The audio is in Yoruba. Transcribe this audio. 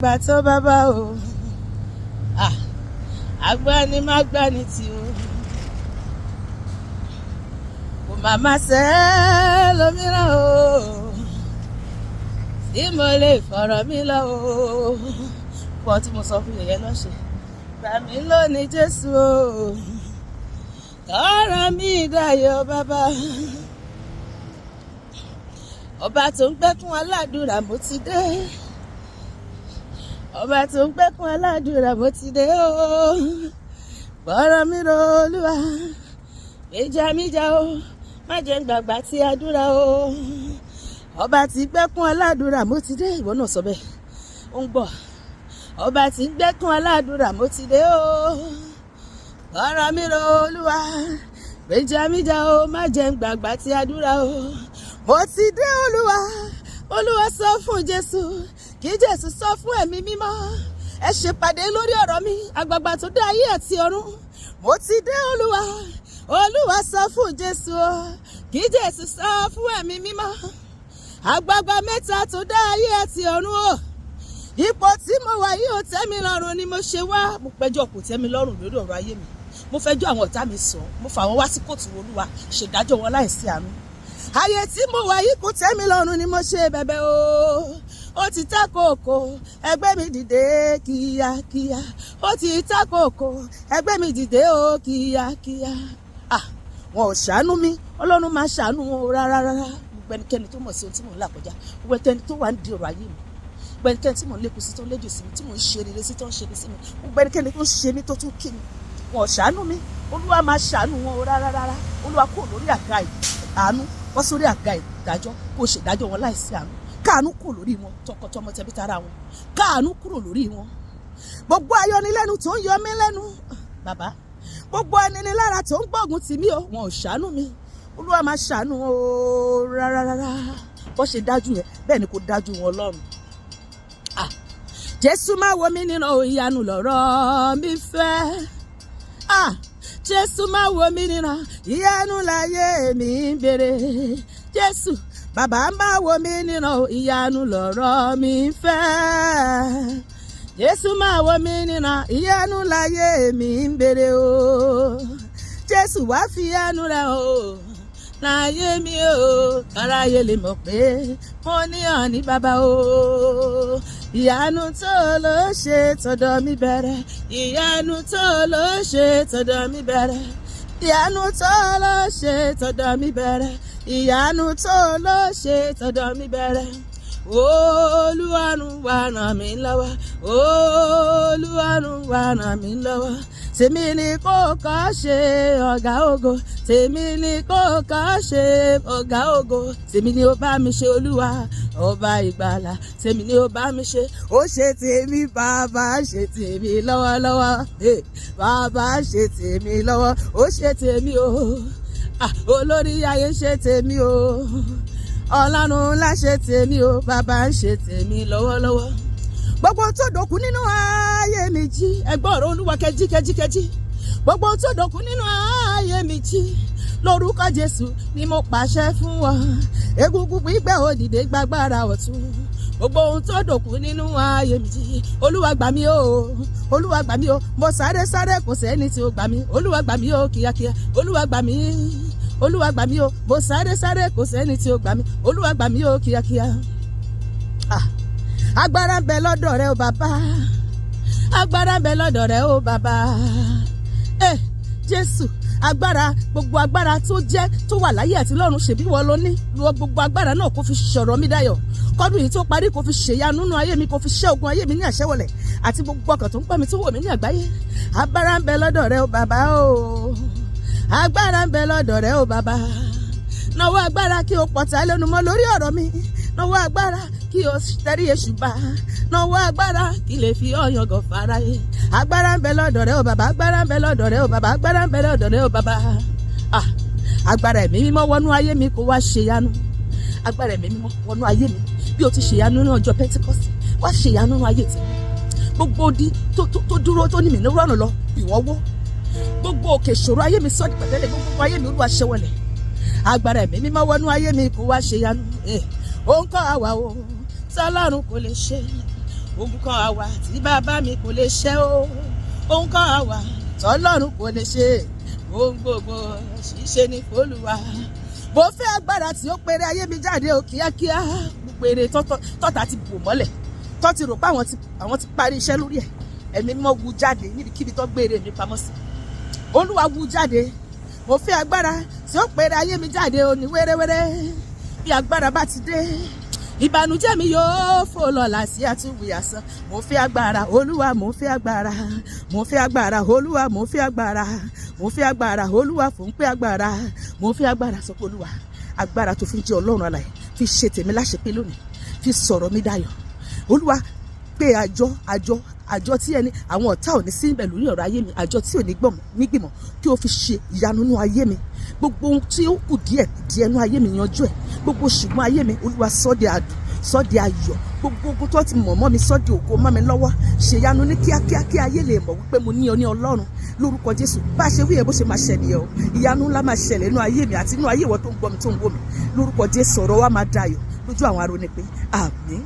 Ìgbà tó bàbá o, agbani má gbani tí o, kò màmá sẹ́ lómìíràn o, tí mo lè fọ̀rọ̀ mi lọ o. Pọ̀ tí mo sọ fún yẹ̀yẹ́ lọ́sẹ̀, gbà mí lónìí Jésù o, ọ̀rọ̀ mi dayọ̀ bàbá. Ọba tó ń gbẹ́kún aládùúrà mo ti dé. Ọba tó ń gbẹ́kún aládùúrà mo ti dé o. Bọ́rọ̀ mi ro Olúwa, ìjà mi jà o, má jẹ́ ń gbàgbà tí àdúrà o. Ọba tí gbẹ́kún aládùúrà mo ti dé, ìwọ náà sọ bẹ́ẹ̀, ó ń gbọ́. Ọba tí gbẹ́kún aládùúrà mo ti dé o. Bọ́rọ̀ mi ro Olúwa, ìjà mi jà o, má jẹ́ ń gbàgbà tí àdúrà o. Mo ti dé Olúwa, Olúwa sọ fún Jésù, kí Jésù sọ fún ẹ̀mí mímọ́, ẹ ṣèpàdé lórí ọ̀rọ̀ mi, àgbààgbà tó dá ayé àti ọ̀run. Mo ti dé Olúwa, Olúwa sọ fún Jésù, kí Jésù sọ fún ẹ̀mí mímọ́, àgbààgbà mẹ́ta tó dá ayé àti ọ̀run o. Ipò tí mo wà yìí ò tẹ́ mi lọ́rùn ni mo ṣe wá. Mo pẹjọ́ kò tẹ́ mi lọ́rùn lórí ọ̀rọ̀ ayé mi. Mo fẹjọ́ àwọn ọ̀tá mi sùn, mo fà wọ́n wá sí kóòtù Olúwa, ṣèdájọ́ wọn láìsí àánú. Ayé tí mo wà yìí kò tẹ́ mi lọ́rùn ni mo ṣe bẹ̀bẹ̀ o. Ó ti ta kòkò, ẹgbẹ́ mi dìde kíákíá. Ó ti ta kòkò, ẹgbẹ́ mi dìde o kíákíá. Wọn ò ṣàánú mi, Ọlọ́run máa ṣàánú wọn rárá. Gbogbo ẹnikẹ́ni tó mọ̀ sí ohun tí mò ń là kọjá, gbogbo ẹnikẹ́ni tó wà ń di ọ̀rọ̀ ayé mi, gbogbo ẹnikẹ́ni tí mò ń lékun sí tó ń léjò sí mi, tí mò ń ṣe rere sí tó ń ṣe mi sí mi, gbogbo ẹnikẹ́ni tó ń ṣe mí tó tún kí mi, wọn ò ṣàánú mi, Olúwa máa ṣàánú wọn rárá. Olúwa kò lórí àga àánú, wọ́n sórí àga ìdájọ́, kó ṣèdájọ́ wọn láìsí àánú. Káàánú kúrò lórí wọn, tọkọtọmọ tẹbí tará wọn, káàánú kúrò lórí wọn. Gbogbo ayọnilẹ́nu tó ń yọ mí lẹ́nu, bàbá, gbogbo aninilára tó ń gbógun tì mí o, wọn ò ṣàánú mi. Olúwa máa ṣàánú wọn o rárá. Bó ṣe dájú yẹn, bẹ́ẹ̀ ni kò dájú wọn lọ́rùn. Jésù máa wo mí nínú ìyanu lọ́rọ̀ mi fẹ́. Jésù máa wo mí nínú ìyanu láyé mi ń béèrè. Jésù, bàbá máa wo mí nínú ìyanu lọ́rọ̀ mi ń fẹ́. Jésù máa wo mí nínú ìyanu láyé mi ń béèrè o. Jésù wá fi ìyanu rẹ̀ o láyé mi o, káráyé lè mọ̀ pé mo ní ọ̀ní bàbá o. Ìyanu tó ló ṣe tọ̀dọ̀ mi bẹ̀rẹ̀, ìyanu tó ló ṣe tọ̀dọ̀ mi bẹ̀rẹ̀, ìyanu tó ló ṣe tọ̀dọ̀ mi bẹ̀rẹ̀, ìyanu tó ló ṣe tọ̀dọ̀ mi bẹ̀rẹ̀. Olúwarun wá ràn mí lọ́wọ́, Olúwarun wá ràn mí lọ́wọ́. Tèmi ni kò kọ́ ṣe ọ̀gá ògo, tèmi ni kò kọ́ ṣe ọ̀gá ògo. Tèmi ni ó bá mi ṣe Olúwa, ọba ìgbàlà. Tèmi ni ó bá mi ṣe, ó ṣe tèmi, bàbá ṣe tèmi lọ́wọ́lọ́wọ́. Bàbá ṣe tèmi lọ́wọ́, ó ṣe tèmi o. Olórí ayé ṣe tèmi o. Ọlọ́run ńlá ṣe tèmi o, bàbá ń ṣe tèmi lọ́wọ́lọ́wọ́. Gbogbo tó dòkú nínú ayé mi jí, ẹgbọ́n ọ̀rọ̀ Olúwa kẹjí. Gbogbo tó dòkú nínú ayé mi jí, lórúkọ Jésù ni mo pàṣẹ fún wọn. Egungun gbígbẹ́ òdìdé gbàgbára ọ̀tún. Gbogbo ohun tó dòkú nínú ayé mi jí, Olúwa gbà mí o, Olúwa gbà mí o. Mo sáré kò sẹ́ni tí ó gbà mí, Olúwa gbà mí o kíákíá, Olúwa gbà mí. Olúwa gbà mí o, mo sáré kò sẹ́ni tí ó gbà mí, Olúwa gbà mí o kíákíá. Agbára ń bẹ lọ́dọ̀ rẹ o bàbá, agbára ń bẹ lọ́dọ̀ rẹ o bàbá. Jésù, agbára, gbogbo agbára tó wà láyé àti lọ́run, ṣèbí wọ́n ló ní. Lọ gbogbo agbára náà kó fi ṣọ̀rọ̀ mi dayọ̀. Kọ́dún yìí tó parí kó fi ṣèyanu nínú ayé mi, kó fi ṣẹ́ ogun ayé mi ní àṣẹ́wọlẹ̀, àti gbogbo ọkàn tó ń pẹ́ mi tó wò mí ní àgbáyé. Agbára ń bẹ lọ́dọ̀ rẹ o bàbá o, agbára ń bẹ lọ́dọ̀ rẹ o bàbá. Nawọ́ agbára kí o pọ̀tà lẹ́nu mọ́ lórí ọ̀rọ̀ mi, nawọ́ agbára kí o tẹrí èṣù bá, nawọ́ agbára kí lè fi ọyàn gàn fáráyé. Agbára ń bẹ lọ́dọ̀ rẹ o bàbá, agbára ń bẹ lọ́dọ̀ rẹ o bàbá, agbára ń bẹ lọ́dọ̀ rẹ o bàbá. Agbára ẹ̀mí mímọ́ wọnú ayé mi kó wá ṣèyanu. Agbára ẹ̀mí mímọ́ wọnú ayé mi bí o ti ṣèyanu ní ọjọ́ Pentecost, wá ṣèyanu nínú ayé tèmi. Gbogbo odi tó dúró tó ní mi ní rọ́nà lọ ìwọ́wọ́. Gbogbo òkè ìṣòro ayé mi sọ́ọ̀dì pẹ̀tẹ́lẹ̀, gbogbo ayé mi Olúwa ṣẹ́wọlẹ̀. Agbára ẹ̀mí mímọ́ wọnú ayé mi kó wá ṣèyanu. Ó ń kọ́ àwa o, tọ́lọ́run kò lè ṣe. ogun kan àwà tí bàbá mi kò lè ṣe o, ohun kan àwà tọ́lọ́run kò lè ṣe, ohun gbogbo ṣíṣe ní f'Olúwa. Mo fẹ́ agbára tí ó pèrè ayé mi jáde o kíákíá, pèrè tọ́ta ti bò mọ́lẹ̀, tọ́ ti rò pé àwọn ti parí iṣẹ́ lórí ẹ̀. Ẹ̀mí mímọ́ wú jáde níbikíbi tó gbére mi pamọ́ sí. Olúwa wú jáde. Mo fẹ́ agbára tí ó pèrè ayé mi jáde o ní wéréwéré. Bí agbára bá ti dé, ìbànújẹ́ mi yóò fò lọ́la sí àtúnwì asán. Mo fẹ́ agbára Olúwa, mo fẹ́ agbára, mo fẹ́ agbára Olúwa, mo fẹ́ agbára, mo fẹ́ agbára Olúwa, fún pé agbára, mo fẹ́ agbára. Sọ pé Olúwa, agbára tó fi ń jẹ́ Ọlọ́run alààyè, fi ṣe tèmi láṣepé lónìí, fi sọ̀rọ̀ mi dayọ̀. Olúwa, pé àjọ tí ẹni àwọn ọ̀tá ò ní sí ibẹ̀ lórí ọ̀rọ̀ ayé mi, àjọ tí ò ní gbìmọ̀ kí o fi ṣe ìyanu nínú ayé mi. Gbogbo ohun tí ó kù díẹ̀ nínú ayé mi yanjú ẹ̀. Gbogbo ṣùgbọ́n ayé mi, Olúwa sọ́ di adùn, sọ́ di ayọ̀. Gbogbo ogun tó ti mọ̀ mọ́ mi sọ́ di ògo mọ́ mi lọ́wọ́. Ṣèyanu ní kíákíá kí ayé lè mọ̀ wípé mo ní ọ ní Ọlọ́run. Lórúkọ Jésù, bá a ṣe wí ẹ̀ bó ṣe máa ṣẹlẹ̀ o. Ìyanu ńlá máa ṣẹlẹ̀ nínú ayé mi àti nínú ayé ìwọ tó ń gbọ́ mi tó ń wò mí. Lórúkọ Jésù, ọ̀rọ̀ wa máa dayọ̀ lójú àwọn arónípé. Àmín.